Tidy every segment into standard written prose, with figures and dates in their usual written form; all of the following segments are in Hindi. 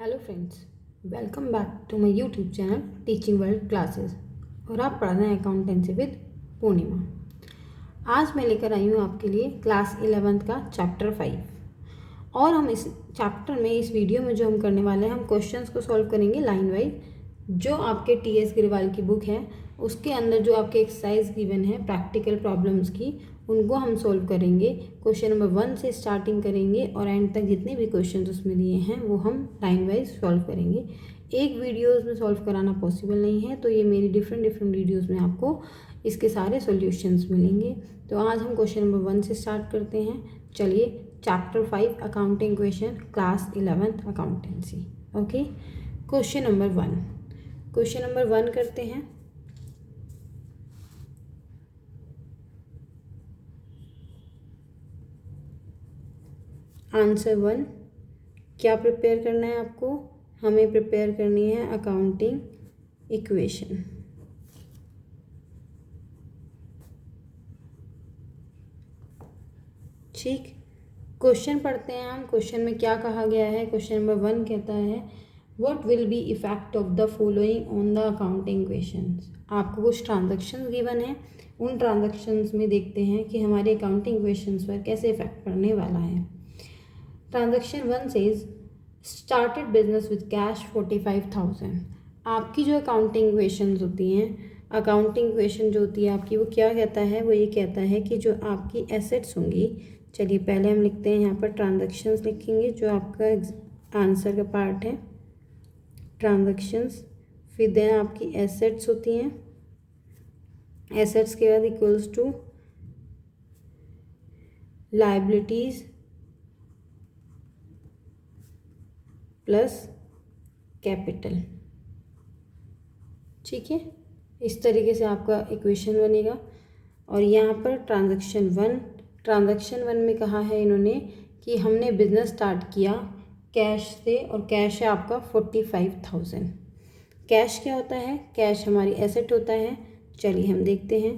Hello friends, welcome back to my YouTube channel teaching world classes. और आप पढ़ रहे हैं अकाउंटेंसी विद पूर्णिमा। आज मैं लेकर आई हूँ आपके लिए क्लास 11th का चैप्टर 5। और हम इस चैप्टर में, इस वीडियो में जो हम करने वाले हैं, हम क्वेश्चंस को सॉल्व करेंगे लाइन वाइज। जो आपके टीएस गिरवाल की बुक है उसके अंदर जो आपके एक्सरसाइज गिवन है प्रैक्टिकल प्रॉब्लम्स की, उनको हम सॉल्व करेंगे। क्वेश्चन नंबर 1 से स्टार्टिंग करेंगे और एंड तक जितने भी क्वेश्चन उसमें दिए हैं वो हम लाइन वाइज सॉल्व करेंगे। एक वीडियोस में सॉल्व कराना पॉसिबल नहीं है, तो ये मेरी डिफरेंट वीडियोस में आपको इसके सारे सॉल्यूशंस मिलेंगे। तो आज हम क्वेश्चन नंबर 1 से स्टार्ट करते हैं। चलिए, chapter 5 accounting question, class 11th accountancy. Okay, question number 1 करते हैं। आंसर 1, क्या प्रिपेयर करना है आपको? हमें प्रिपेयर करनी है अकाउंटिंग इक्वेशन। ठीक, क्वेश्चन पढ़ते हैं हम। क्वेश्चन में क्या कहा गया है? क्वेश्चन नंबर 1 कहता है what will be effect of the following on the accounting equations. आपको कुछ ट्रांजैक्शंस गिवन है, उन ट्रांजैक्शंस में देखते हैं कि हमारे अकाउंटिंग इक्वेशंस पर कैसे इफेक्ट पड़ने वाला है। Transaction 1 says started business with cash 45,000। आपकी जो अकाउंटिंग इक्वेशंस होती हैं, अकाउंटिंग इक्वेशन जो होती है आपकी, वो क्या कहता है? वो ये कहता है कि जो आपकी एसेट्स होंगी, चलिए पहले हम लिखते हैं यहाँ पर ट्रांजैक्शंस लिखेंगे जो आपका आंसर का पार्ट है, ट्रांजैक्शंस। फिर देन आपकी एसेट्स होती हैं, एसेट्स के बाद equals to liabilities plus capital. ठीक है, इस तरीके से आपका इक्वेशन बनेगा। और यहाँ पर ट्रांजैक्शन वन में कहा है इन्होंने कि हमने बिजनेस स्टार्ट किया कैश से, और कैश है आपका 45,000। कैश क्या होता है? कैश हमारी एसेट होता है। चलिए हम देखते हैं,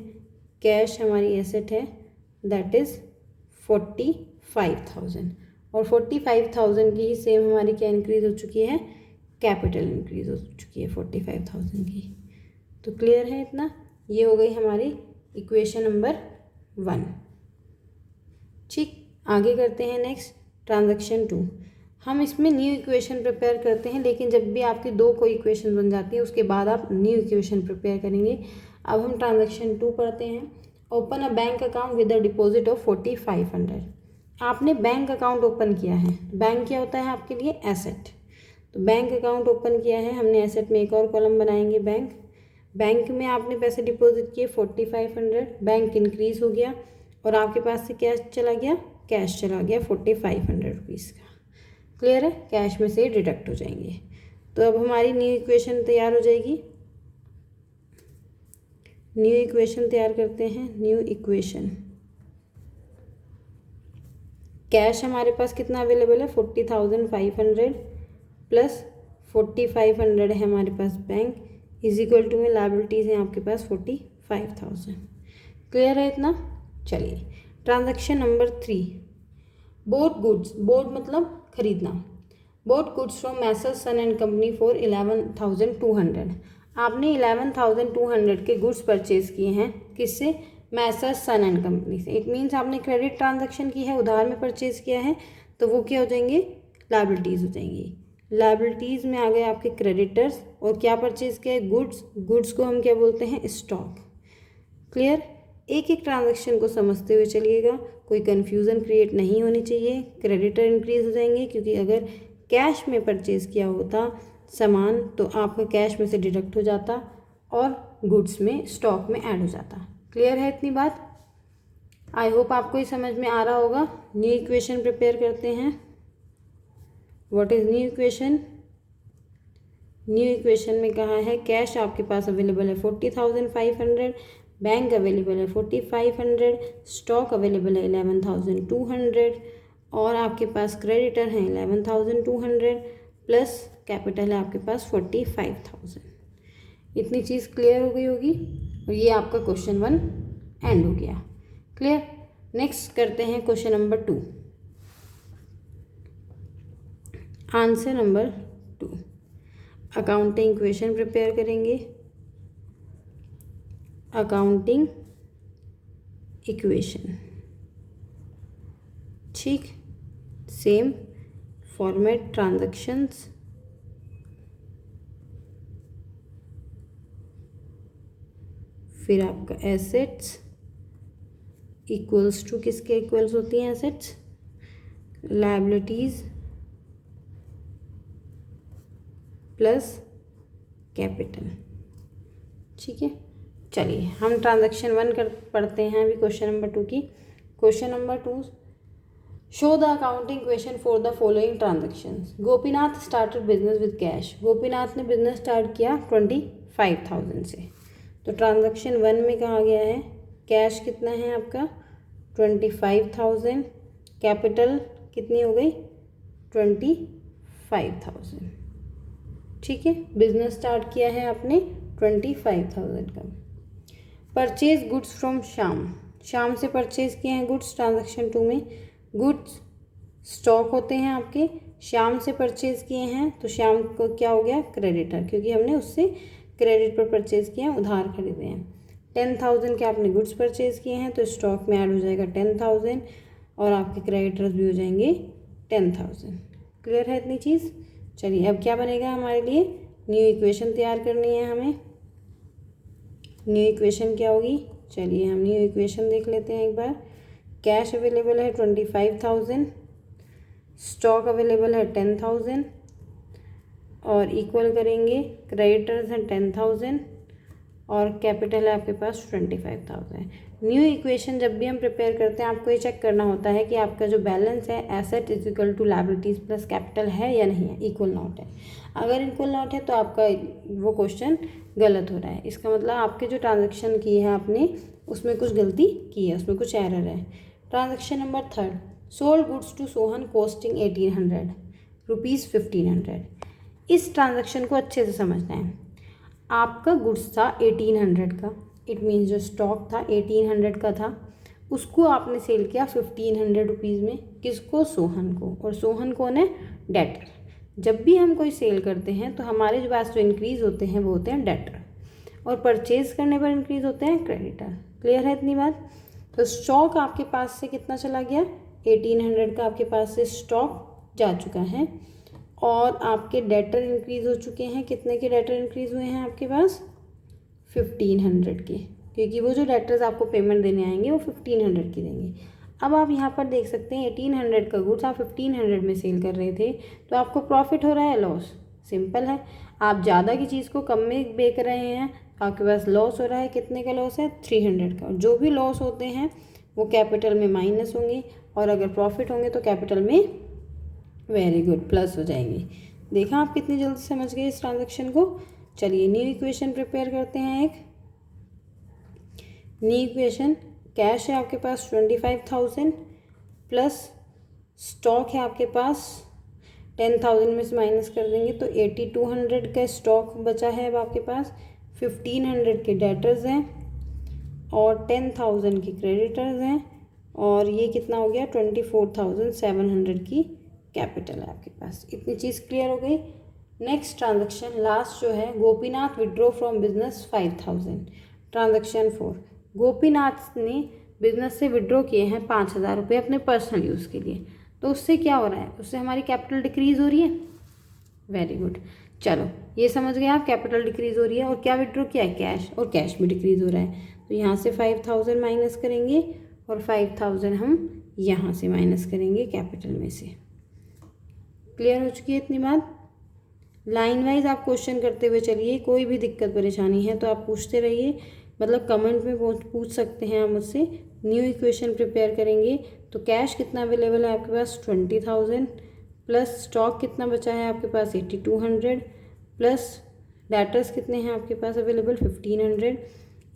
कैश हमारी एसेट है, दैट इज़ 45,000। और 45,000 की ही सेम हमारी क्या इंक्रीज हो चुकी है? कैपिटल इंक्रीज हो चुकी है 45,000 की। तो क्लियर है इतना? ये हो गई हमारी इक्वेशन नंबर 1। ठीक, आगे करते हैं नेक्स्ट, ट्रांजैक्शन 2। हम इसमें न्यू इक्वेशन प्रिपेयर करते हैं, लेकिन जब भी आपकी दो कोई इक्वेशन बन जाती है उसके बाद आप न्यू इक्वेशन प्रिपेयर करेंगे। अब हम ट्रांजैक्शन 2 पढ़ते हैं। Open a bank account with a deposit of 4500। आपने बैंक अकाउंट ओपन किया है। बैंक क्या होता है आपके लिए? एसेट। तो बैंक अकाउंट ओपन किया है हमने, एसेट में एक और कॉलम बनाएंगे बैंक। बैंक में आपने पैसे डिपॉजिट किए 4500, बैंक इंक्रीज हो गया और आपके पास से कैश चला गया, कैश चला गया 4500 रुपीज़ का। क्लियर है? कैश में से डिडक्ट हो जाएंगे। तो अब हमारी न्यू इक्वेशन तैयार हो जाएगी। न्यू इक्वेशन तैयार करते हैं। न्यू इक्वेशन, कैश हमारे पास कितना अवेलेबल है? 40,500 प्लस 4500 है हमारे पास बैंक, इज इक्वल टू में लायबिलिटीज़ हैं आपके पास 45,000। क्लियर है इतना? चलिए, transaction number 3, bought goods. Bought मतलब खरीदना। Bought goods from messrs son and company for 11,200। आपने 11,200 के गुड्स परचेज किए हैं, किससे? मैसर्स सन एंड कंपनी से। इट मीन्स आपने क्रेडिट ट्रांजैक्शन की है, उधार में परचेज किया है, तो वो क्या हो जाएंगे? लायबिलिटीज़ हो जाएंगी। लायबिलिटीज़ में आ गए आपके क्रेडिटर्स, और क्या परचेज किया है? गुड्स। गुड्स को हम क्या बोलते हैं? स्टॉक। क्लियर? एक एक ट्रांजैक्शन को समझते हुए चलिएगा, कोई कन्फ्यूज़न क्रिएट नहीं होनी चाहिए। क्रेडिटर इंक्रीज हो जाएंगे क्योंकि अगर कैश में परचेज किया होता सामान तो आपका कैश में से डिडक्ट हो जाता और गुड्स में, स्टॉक में ऐड हो जाता। क्लियर है इतनी बात? आई होप आपको ये समझ में आ रहा होगा। न्यू इक्वेशन प्रिपेयर करते हैं। What is new equation? New equation में कहा है कैश आपके पास अवेलेबल है 40,500, बैंक अवेलेबल है 4500, स्टॉक अवेलेबल है 11,200 और आपके पास क्रेडिटर हैं 11,200 प्लस कैपिटल है आपके पास 45,000। इतनी चीज़ क्लियर हो गई होगी और ये आपका क्वेश्चन 1 एंड हो गया। क्लियर? नेक्स्ट करते हैं question number 2। Answer number 2। Accounting equation prepare करेंगे, अकाउंटिंग इक्वेशन, ठीक, सेम फॉर्मेट, ट्रांजैक्शंस, फिर आपका एसेट्स इक्वल्स टू किसके इक्वल्स होती हैं एसेट्स, लायबिलिटीज प्लस कैपिटल, ठीक है। चलिए हम ट्रांजैक्शन 1 पढ़ते हैं अभी क्वेश्चन नंबर 2 की। Question number 2, show the accounting equation for the following transactions. Gopinath started business with cash. Gopinath ने बिजनेस स्टार्ट किया 25,000 से। तो ट्रांजैक्शन 1 में कहा गया है कैश कितना है आपका 25,000, कैपिटल कितनी हो गई 25,000, ठीक है। बिजनेस स्टार्ट किया है आपने 25,000 का। Purchase goods from Shyam, Shyam से परचेज किए हैं गुड्स ट्रांजैक्शन 2 में। गुड्स स्टॉक होते हैं आपके, श्याम से परचेज किए हैं तो श्याम को क्या हो गया क्रेडिटर, क्योंकि हमने उससे क्रेडिट पर परचेज किया, उधार खरीदे हैं। 10,000 के आपने गुड्स परचेज किए हैं तो स्टॉक में ऐड हो जाएगा 10,000 और आपके क्रेडिटर्स भी हो जाएंगे 10,000। क्लियर है इतनी चीज़। चलिए अब क्या बनेगा हमारे लिए, न्यू इक्वेशन तैयार करनी है हमें। न्यू इक्वेशन क्या होगी, चलिए हम न्यू इक्वेशन देख लेते हैं एक बार। कैश अवेलेबल है 25,000, स्टॉक अवेलेबल है 10,000 और इक्वल करेंगे क्रेडिटर्स हैं 10,000 और कैपिटल है आपके पास 25,000। न्यू इक्वेशन जब भी हम प्रिपेयर करते हैं आपको ये चेक करना होता है कि आपका जो बैलेंस है asset is equal to liabilities plus capital है या नहीं है, इक्वल नॉट है। अगर इक्वल नॉट है तो आपका वो क्वेश्चन गलत हो रहा है, इसका मतलब आपके जो ट्रांजैक्शन की है आपने उसमें कुछ गलती की है, उसमें कुछ एरर है। Transaction number 3, sold goods to Sohan costing 1,800 rupees 1,500। इस ट्रांजैक्शन को अच्छे से समझना है। आपका गुड्स था 1,800 का, इट मीन्स जो स्टॉक था 1,800 का था, उसको आपने सेल किया 1,500 रुपीज़ में। किसको, सोहन को। और सोहन कौन है, डेटर। जब भी हम कोई सेल करते हैं तो हमारे जो पास जो इंक्रीज़ होते हैं वो होते हैं डेटर, और परचेज करने पर इंक्रीज़ होते हैं क्रेडिटर। क्लियर है इतनी बात। तो स्टॉक आपके पास से कितना चला गया, 1,800 का आपके पास से स्टॉक जा चुका है और आपके डेटर इंक्रीज़ हो चुके हैं। कितने के डेटर इंक्रीज़ हुए हैं आपके पास, 1,500 के, क्योंकि वो जो डेटर्स आपको पेमेंट देने आएंगे वो 1,500 की देंगे। अब आप यहाँ पर देख सकते हैं 1,800 का गुड्स आप 1,500 में सेल कर रहे थे, तो आपको प्रॉफिट हो रहा है लॉस, सिंपल है। आप ज़्यादा की चीज़ को कम में बेच रहे हैं तो आपके पास लॉस हो रहा है। कितने का लॉस है, 300 का। जो भी लॉस होते हैं वो कैपिटल में माइनस होंगे और अगर प्रॉफिट होंगे तो कैपिटल में वेरी गुड प्लस हो जाएंगे। देखा आप कितनी जल्दी समझ गए इस ट्रांजैक्शन को। चलिए न्यू इक्वेशन प्रिपेयर करते हैं। एक न्यू इक्वेशन, कैश है आपके पास 25,000 प्लस स्टॉक है आपके पास 10,000 में से माइनस कर देंगे तो 8,200 का स्टॉक बचा है अब आपके पास। 1,500 के डेटर्स हैं और 10,000 के क्रेडिटर्स हैं और ये कितना हो गया 24,700 की कैपिटल है आपके पास। इतनी चीज़ क्लियर हो गई। नेक्स्ट ट्रांजैक्शन लास्ट जो है, Gopinath withdraw from business 5,000। Transaction 4, Gopinath ने बिजनेस से विड्रॉ किए हैं 5,000 रुपये अपने पर्सनल यूज़ के लिए। तो उससे क्या हो रहा है, उससे हमारी कैपिटल डिक्रीज़ हो रही है। वेरी गुड, चलो ये समझ गए आप, कैपिटल डिक्रीज़ हो रही है और क्या विड्रॉ किया है, कैश, और कैश भी डिक्रीज़ हो रहा है। तो यहाँ से 5,000 माइनस करेंगे और 5,000 हम यहाँ से माइनस करेंगे कैपिटल में से। क्लियर हो चुकी है इतनी बात। लाइन वाइज आप क्वेश्चन करते हुए चलिए, कोई भी दिक्कत परेशानी है तो आप पूछते रहिए, मतलब कमेंट में पूछ सकते हैं आप मुझसे। न्यू इक्वेशन प्रिपेयर करेंगे तो कैश कितना अवेलेबल है आपके पास 20,000 प्लस स्टॉक कितना बचा है आपके पास 8,200 प्लस डेटर्स कितने हैं आपके पास अवेलेबल 1,500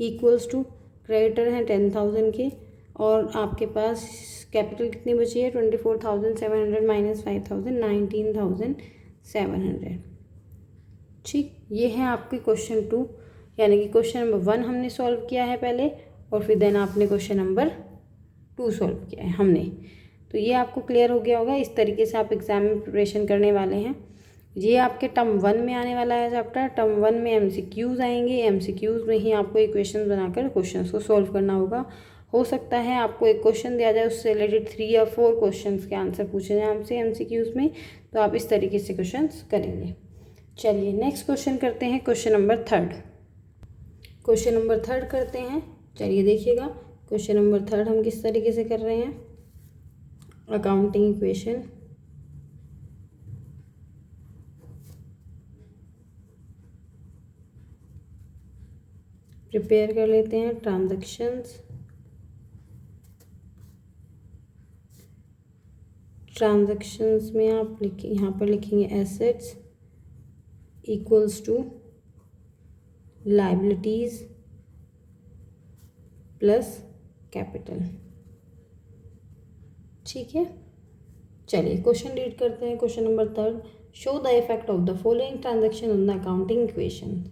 इक्वल्स टू क्रेडिटर हैं 10,000 के और आपके पास कैपिटल कितनी बची है 24,700 माइनस 5,000 19,700। ठीक, ये है आपके क्वेश्चन 2, यानी कि क्वेश्चन नंबर 1 हमने सॉल्व किया है पहले और फिर देन आपने क्वेश्चन नंबर 2 सॉल्व किया है हमने। तो ये आपको क्लियर हो गया होगा। इस तरीके से आप एग्ज़ाम में प्रिपरेशन करने वाले हैं। ये आपके टर्म 1 में आने वाला है चैप्टर। टर्म 1 में MCQs आएंगे, MCQs में ही आपको इक्वेशंस बनाकर क्वेश्चंस को सॉल्व करना होगा। हो सकता है आपको एक क्वेश्चन दिया जाए, उससे रिलेटेड 3 या 4 क्वेश्चंस के आंसर पूछे जाए आपसे MCQs में, तो आप इस तरीके से क्वेश्चंस करेंगे। चलिए नेक्स्ट क्वेश्चन करते हैं, क्वेश्चन नंबर 3। क्वेश्चन नंबर 3 करते हैं। चलिए देखिएगा क्वेश्चन नंबर 3 हम किस तरीके से कर रहे हैं। अकाउंटिंग इक्वेशन, प्रिपेयर कर लेते हैं। ट्रांजैक्शंस, ट्रांजैक्शंस में आप यहाँ पर लिखेंगे assets equals to liabilities plus capital. ठीक है, चलिए क्वेश्चन रीड करते हैं। Question number 3, show the effect of the following transaction on the accounting equation.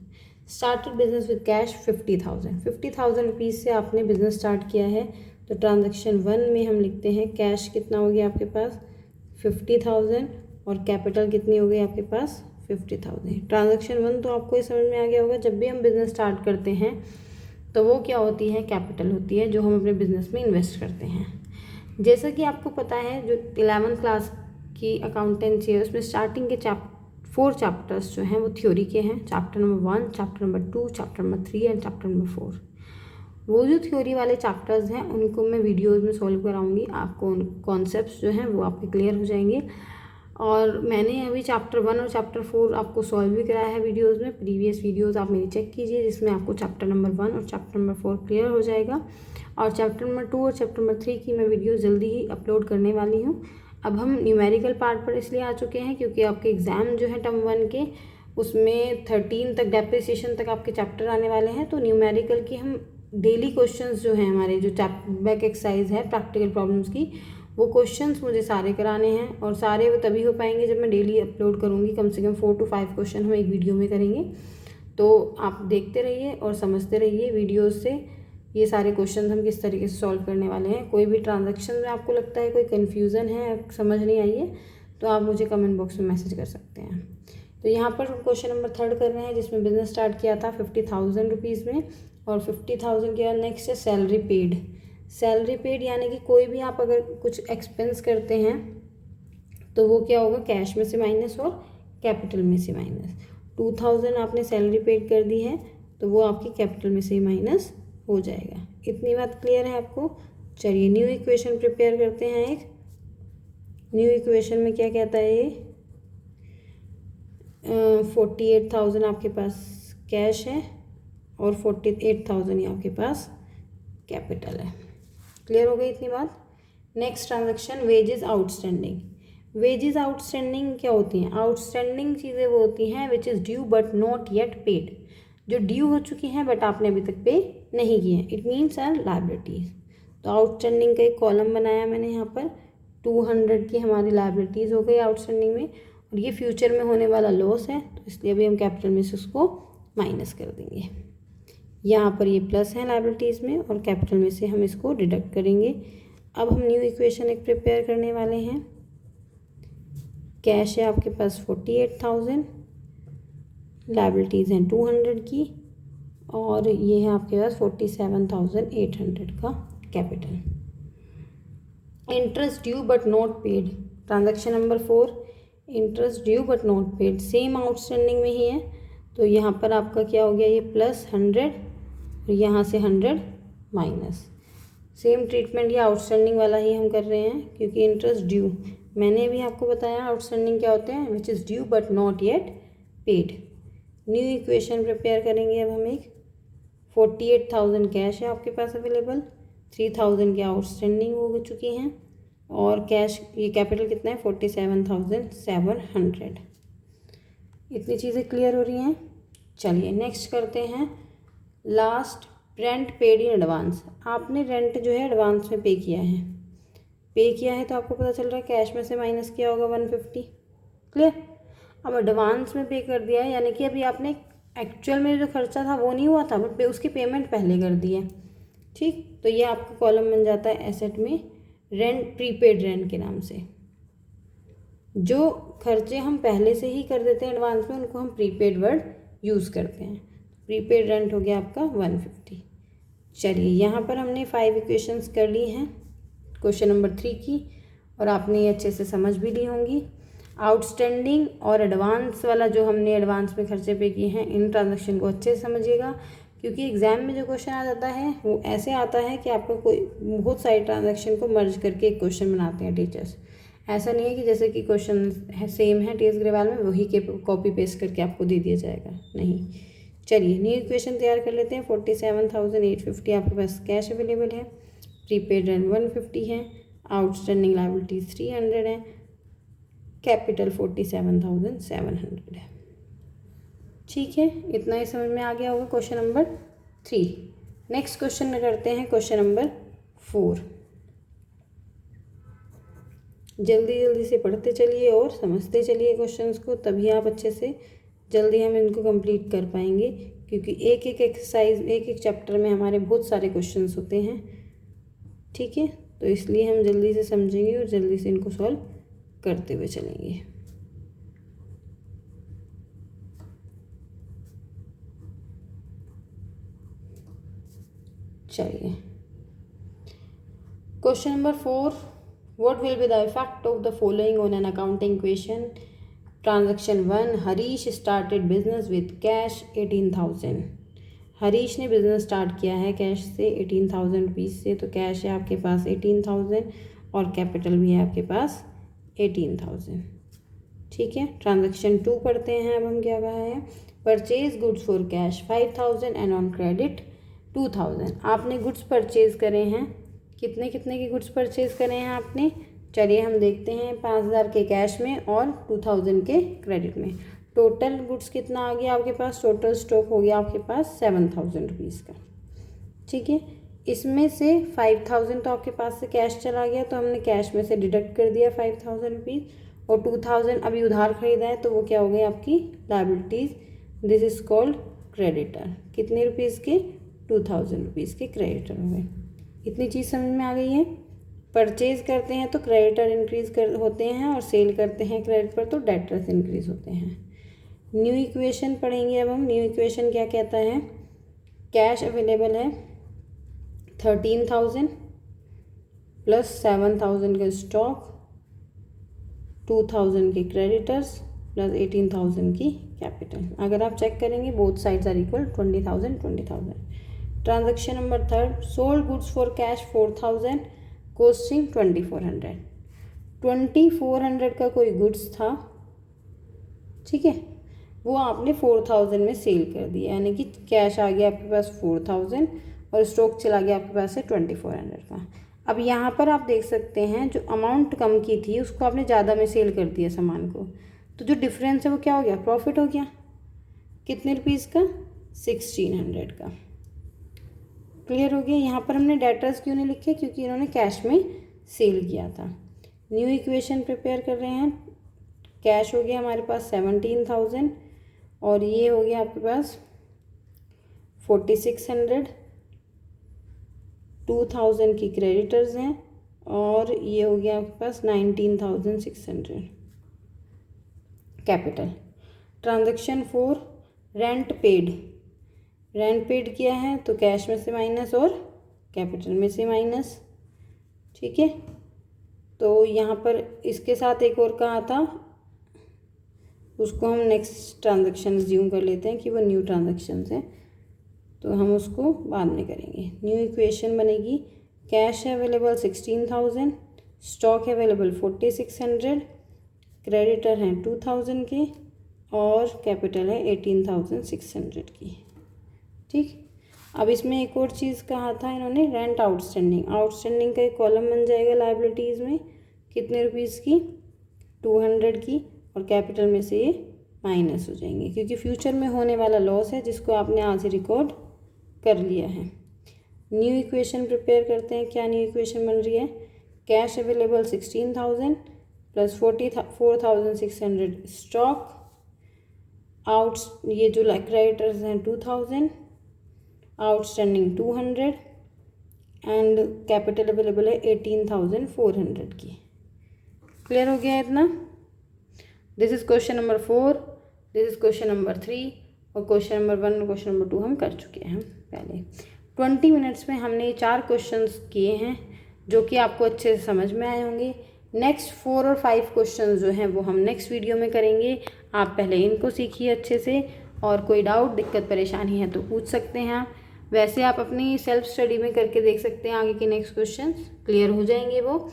Started business with cash 50,000 rupees से आपने बिजनेस स्टार्ट किया है। तो ट्रांजैक्शन 1 में हम लिखते हैं कैश कितना हो गया आपके पास 50,000 और कैपिटल कितनी हो गई आपके पास 50,000। ट्रांजैक्शन 1 तो आपको ये समझ में आ गया होगा, जब भी हम बिज़नेस स्टार्ट करते हैं तो वो क्या होती है, कैपिटल होती है जो हम अपने बिज़नेस में इन्वेस्ट करते हैं। जैसा कि आपको पता है जो 11th क्लास की अकाउंटेंसी है उसमें स्टार्टिंग के 4 चैप्टर्स जो हैं वो थ्योरी के हैं। Chapter number 1, chapter number 2, chapter number 3 and chapter number 4। वो जो थ्योरी वाले चैप्टर्स हैं उनको मैं वीडियोज़ में सॉल्व कराऊंगी, आपको कॉन्सेप्ट्स जो हैं वो आपके क्लियर हो जाएंगे। और मैंने अभी चैप्टर 1 और चैप्टर 4 आपको सॉल्व भी कराया है वीडियोज़ में। प्रीवियस वीडियोज़ आप मेरी चेक कीजिए जिसमें आपको चैप्टर नंबर 1 और चैप्टर नंबर 4 क्लियर हो जाएगा। और चैप्टर नंबर 2 और चैप्टर नंबर 3 की मैं वीडियो जल्दी ही अपलोड करने वाली हूँ। अब हम न्यूमेरिकल पार्ट पर इसलिए आ चुके हैं क्योंकि आपके एग्ज़ाम जो है टर्म 1 के उसमें 13 तक डेप्रिसिएशन तक आपके चैप्टर आने वाले हैं। तो न्यूमेरिकल की हम डेली क्वेश्चंस जो हैं हमारे जो बैक एक्सरसाइज है प्रैक्टिकल प्रॉब्लम्स की, वो क्वेश्चंस मुझे सारे कराने हैं। और सारे वो तभी हो पाएंगे जब मैं डेली अपलोड करूँगी। कम से कम 4 to 5 क्वेश्चन हम एक वीडियो में करेंगे। तो आप देखते रहिए और समझते रहिए वीडियोज़ से ये सारे क्वेश्चन हम किस तरीके से सॉल्व करने वाले हैं। कोई भी ट्रांजैक्शन में आपको लगता है कोई कन्फ्यूज़न है, समझ नहीं आई है, तो आप मुझे कमेंट बॉक्स में मैसेज कर सकते हैं। तो यहाँ पर क्वेश्चन नंबर 3 कर रहे हैं जिसमें बिजनेस स्टार्ट किया था 50,000 रुपीज़ में। और 50,000 के बाद नेक्स्ट है सैलरी पेड। सैलरी पेड यानी कि कोई भी आप अगर कुछ एक्सपेंस करते हैं तो वो क्या होगा, कैश में से माइनस और कैपिटल में से माइनस। 2,000 आपने सैलरी पेड कर दी है तो वो आपकी कैपिटल में से ही माइनस हो जाएगा। इतनी बात क्लियर है आपको। चलिए न्यू इक्वेशन प्रिपेयर करते हैं। एक न्यू इक्वेशन में क्या कहता है ये 48,000 आपके पास कैश है और 48,000 ही आपके पास कैपिटल है। क्लियर हो गई इतनी बात। Next transaction wages outstanding. Wages outstanding क्या होती हैं, आउटस्टैंडिंग चीज़ें वो होती हैं which is due but not yet paid, जो ड्यू हो चुकी हैं बट आपने अभी तक पे नहीं किए हैं। It means are liabilities. तो आउटस्टैंडिंग का एक कॉलम बनाया मैंने यहाँ पर, 200 की हमारी लायबिलिटीज़ हो गई आउटस्टैंडिंग में। और ये फ्यूचर में होने वाला लॉस है तो इसलिए अभी हम कैपिटल में से उसको माइनस कर देंगे। यहाँ पर ये प्लस है लायबिलिटीज़ में और कैपिटल में से हम इसको डिडक्ट करेंगे। अब हम न्यू इक्वेशन एक प्रिपेयर करने वाले हैं। कैश है आपके पास 48,000, लायबिलिटीज़ हैं 200 की और ये है आपके पास 47,800 का capital. Interest due but not paid, transaction number 4, interest due but not paid, same outstanding में ही है। तो यहाँ पर आपका क्या हो गया, ये प्लस 100 और यहाँ से 100 माइनस। सेम ट्रीटमेंट ये आउटस्टैंडिंग वाला ही हम कर रहे हैं क्योंकि इंटरेस्ट ड्यू मैंने भी आपको बताया आउटस्टैंडिंग क्या होते हैं, which is due but not yet paid. New equation prepare करेंगे अब हम एक। 48,000 कैश है आपके पास अवेलेबल, 3,000 की आउटस्टैंडिंग हो चुकी हैं और कैश ये कैपिटल कितना है 47,700। इतनी चीज़ें क्लियर हो रही हैं। चलिए नेक्स्ट करते हैं last, rent paid in advance. आपने रेंट जो है एडवांस में पे किया है तो आपको पता चल रहा है कैश में से माइनस किया होगा 150। क्लियर। अब एडवांस में पे कर दिया है यानी कि अभी आपने एक्चुअल में जो खर्चा था वो नहीं हुआ था बट उसकी पेमेंट पहले कर दी है। ठीक, तो ये आपका कॉलम बन जाता है एसेट में रेंट, प्रीपेड रेंट के नाम से। जो खर्चे हम पहले से ही कर देते हैं एडवांस में उनको हम प्रीपेड वर्ड यूज़ करते हैं। प्रीपेड रेंट हो गया आपका 150। चलिए यहाँ पर हमने 5 इक्वेशंस कर ली हैं क्वेश्चन नंबर 3 की, और आपने ये अच्छे से समझ भी ली होंगी। आउटस्टैंडिंग और एडवांस वाला जो हमने एडवांस में खर्चे पे किए हैं, इन ट्रांजैक्शन को अच्छे से समझिएगा, क्योंकि एग्जाम में जो क्वेश्चन आ जाता है वो ऐसे आता है कि आपको कोई बहुत सारी ट्रांजैक्शन को मर्ज करके एक क्वेश्चन बनाते हैं टीचर्स। ऐसा नहीं है कि जैसे कि क्वेश्चन है सेम है टीएस ग्रेवाल में, वही के कॉपी पेस्ट करके आपको दे दिया जाएगा, नहीं। चलिए न्यू इक्वेशन तैयार कर लेते हैं। 47,850 आपके पास कैश अवेलेबल है, प्रीपेड रेंट 150 है, आउटस्टैंडिंग लायबिलिटीज 300 है, कैपिटल 47,700 है। ठीक है, इतना ही समझ में आ गया होगा क्वेश्चन नंबर 3। नेक्स्ट क्वेश्चन में करते हैं क्वेश्चन नंबर 4। जल्दी जल्दी से पढ़ते चलिए और समझते चलिए क्वेश्चंस को, तभी आप अच्छे से जल्दी हम इनको कंप्लीट कर पाएंगे, क्योंकि एक एक एक्सरसाइज एक एक चैप्टर में हमारे बहुत सारे क्वेश्चंस होते हैं। ठीक है, तो इसलिए हम जल्दी से समझेंगे और जल्दी से इनको सॉल्व करते हुए चलेंगे। चलिए question number 4, what will be the effect of the following on an accounting equation. Transaction 1, Harish started business with cash 18,000। Harish ने बिजनेस स्टार्ट किया है कैश से 18,000 रुपीज़ से, तो कैश है आपके पास 18,000 और कैपिटल भी है आपके पास 18,000। ठीक है, ट्रांजैक्शन 2 पढ़ते हैं अब हम, क्या कहा है। Purchase goods for cash 5,000 and on credit 2,000। आपने गुड्स परचेज करे हैं, कितने कितने के गुड्स परचेज करे हैं आपने, चलिए हम देखते हैं। 5,000 के कैश में और 2,000 के क्रेडिट में। टोटल गुड्स कितना आ गया आपके पास, टोटल स्टॉक हो गया आपके पास 7,000 रुपीज़ का। ठीक है, इसमें से 5,000 तो आपके पास से कैश चला गया, तो हमने कैश में से डिडक्ट कर दिया 5,000 रुपीज़, और 2,000 अभी उधार खरीदा है, तो वो क्या हो गई आपकी liabilities. This is called creditor. कितने रुपीज़ के, 2,000 रुपीज़ के क्रेडिटर हो गए। इतनी चीज़ समझ में आ गई है। परचेज करते हैं तो क्रेडिटर इंक्रीज होते हैं, और सेल करते हैं क्रेडिट पर तो डेटर्स इंक्रीज होते हैं। न्यू इक्वेशन पढ़ेंगे अब हम। न्यू इक्वेशन क्या कहता है, कैश अवेलेबल है 13,000 प्लस 7,000 का स्टॉक, 2,000 के क्रेडिटर्स प्लस 18,000 की कैपिटल। अगर आप चेक करेंगे both sides are equal, 20,000। Transaction number 3, sold goods for cash 4,000 costing 2,400। 2,400 का कोई गुड्स था, ठीक है, वो आपने 4,000 में सेल कर दिया, यानी कि कैश आ गया आपके पास 4,000 और स्टॉक चला गया आपके पास से 2,400 का। अब यहाँ पर आप देख सकते हैं जो अमाउंट कम की थी उसको आपने ज़्यादा में सेल कर दिया सामान को, तो जो डिफरेंस है वो क्या हो गया, प्रॉफिट हो गया। कितने रुपीज़ का, 1,600 का। क्लियर हो गया। यहाँ पर हमने डेटर्स क्यों नहीं लिखे, क्योंकि इन्होंने कैश में सेल किया था। न्यू इक्वेशन प्रिपेयर कर रहे हैं। कैश हो गया हमारे पास 17,000 और ये हो गया आपके पास 4,600, 2,000 की क्रेडिटर्स हैं और ये हो गया आपके पास 19,600 capital. Transaction 4, rent paid. Rent paid किया है तो कैश में से माइनस और कैपिटल में से माइनस। ठीक है, तो यहाँ पर इसके साथ एक और कहा था, उसको हम नेक्स्ट ट्रांजैक्शन ज्यूम कर लेते हैं कि वो न्यू ट्रांजैक्शन है, तो हम उसको बाद में करेंगे। न्यू इक्वेशन बनेगी, कैश है अवेलेबल 16,000, स्टॉक है अवेलेबल 4,600, क्रेडिटर हैं 2,000 के और कैपिटल है 18,600 की। ठीक, अब इसमें एक और चीज़ कहा था इन्होंने, रेंट आउटस्टैंडिंग। आउटस्टैंडिंग का एक कॉलम बन जाएगा लायबिलिटीज़ में, कितने रुपीज़ की, 200 की, और कैपिटल में से ये माइनस हो जाएंगे क्योंकि फ्यूचर में होने वाला लॉस है जिसको आपने आज ही रिकॉर्ड कर लिया है। न्यू इक्वेशन प्रिपेयर करते हैं। क्या न्यू इक्वेशन बन रही है, cash available 16,000 plus 4,600 stock, out ये जो क्रेडिटर्स हैं 2,000, आउटस्टैंडिंग 200 एंड कैपिटल अवेलेबल है 18,400 की। क्लियर हो गया इतना। This is question number 4, this is question number 3 और क्वेश्चन नंबर 1 और क्वेश्चन नंबर 2 हम कर चुके हैं पहले। 20 मिनट्स में हमने ये 4 क्वेश्चंस किए हैं जो कि आपको अच्छे से समझ में आए होंगे। नेक्स्ट 4 और 5 क्वेश्चन जो हैं वो हम नेक्स्ट वीडियो में करेंगे। आप पहले इनको सीखिए अच्छे से, और कोई डाउट दिक्कत परेशानी है तो पूछ सकते हैं आप। वैसे आप अपनी सेल्फ स्टडी में करके देख सकते हैं, आगे के नेक्स्ट क्वेश्चन क्लियर हो जाएंगे। वो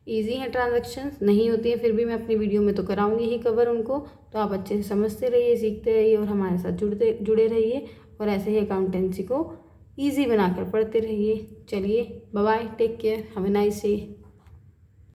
ईजी हैं, ट्रांजैक्शंस नहीं होती हैं, फिर भी मैं अपनी वीडियो में तो कराऊंगी ही कवर उनको। तो आप अच्छे से समझते रहिए, सीखते रहिए और हमारे साथ जुड़े रहिए, और ऐसे ही अकाउंटेंसी को ईजी बनाकर पढ़ते रहिए। चलिए bye bye, take care, have a nice day.